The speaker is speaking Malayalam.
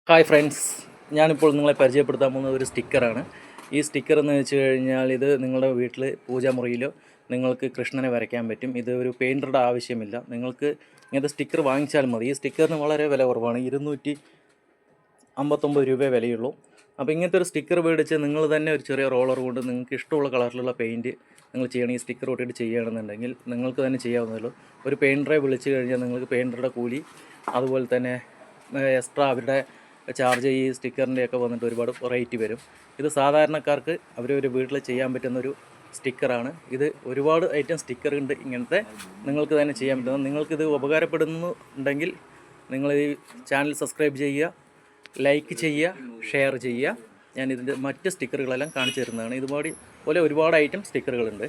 ഹായ് ഫ്രണ്ട്സ്, ഞാനിപ്പോൾ നിങ്ങളെ പരിചയപ്പെടുത്താൻ പോകുന്നത് ഒരു സ്റ്റിക്കറാണ്. ഈ സ്റ്റിക്കർ എന്ന് വെച്ച് കഴിഞ്ഞാൽ ഇത് നിങ്ങളുടെ വീട്ടിൽ പൂജാമുറിയിലോ നിങ്ങൾക്ക് കൃഷ്ണനെ വരയ്ക്കാൻ പറ്റും. ഇത് ഒരു പെയിൻറ്ററുടെ ആവശ്യമില്ല. നിങ്ങൾക്ക് ഇങ്ങനത്തെ സ്റ്റിക്കർ വാങ്ങിച്ചാൽ മതി. ഈ സ്റ്റിക്കറിന് വളരെ വില കുറവാണ്, 259 രൂപയെ വിലയുള്ളൂ. അപ്പോൾ ഇങ്ങനത്തെ ഒരു സ്റ്റിക്കർ മേടിച്ച് നിങ്ങൾ തന്നെ ഒരു ചെറിയ റോളർ കൊണ്ട് നിങ്ങൾക്ക് ഇഷ്ടമുള്ള കളറിലുള്ള പെയിൻറ്റ് നിങ്ങൾ ചെയ്യണം. ഈ സ്റ്റിക്കർ ഒട്ടിയിട്ട് ചെയ്യുകയാണെന്നുണ്ടെങ്കിൽ നിങ്ങൾക്ക് തന്നെ ചെയ്യാവുന്നതല്ലോ. ഒരു പെയിൻറ്ററെ വിളിച്ച് കഴിഞ്ഞാൽ നിങ്ങൾക്ക് പെയിൻറ്ററുടെ കൂലി, അതുപോലെ തന്നെ എക്സ്ട്രാ അവരുടെ ചാർജ് ഈ സ്റ്റിക്കറിൻ്റെയൊക്കെ വന്നിട്ട് ഒരുപാട് റേറ്റ് വരും. ഇത് സാധാരണക്കാർക്ക് അവരവർ വീട്ടിൽ ചെയ്യാൻ പറ്റുന്നൊരു സ്റ്റിക്കറാണ്. ഇത് ഒരുപാട് ഐറ്റം സ്റ്റിക്കർ ഉണ്ട് ഇങ്ങനത്തെ, നിങ്ങൾക്ക് തന്നെ ചെയ്യാൻ പറ്റുന്നത്. നിങ്ങൾക്കിത് ഉപകാരപ്പെടുന്നുണ്ടെങ്കിൽ നിങ്ങൾ ഈ ചാനൽ സബ്സ്ക്രൈബ് ചെയ്യുക, ലൈക്ക് ചെയ്യുക, ഷെയർ ചെയ്യുക. ഞാൻ ഇതിൻ്റെ മറ്റ് സ്റ്റിക്കറുകളെല്ലാം കാണിച്ചു തരുന്നതാണ്. ഇതുപോലെ ഒരുപാട് ഐറ്റം സ്റ്റിക്കറുകളുണ്ട്.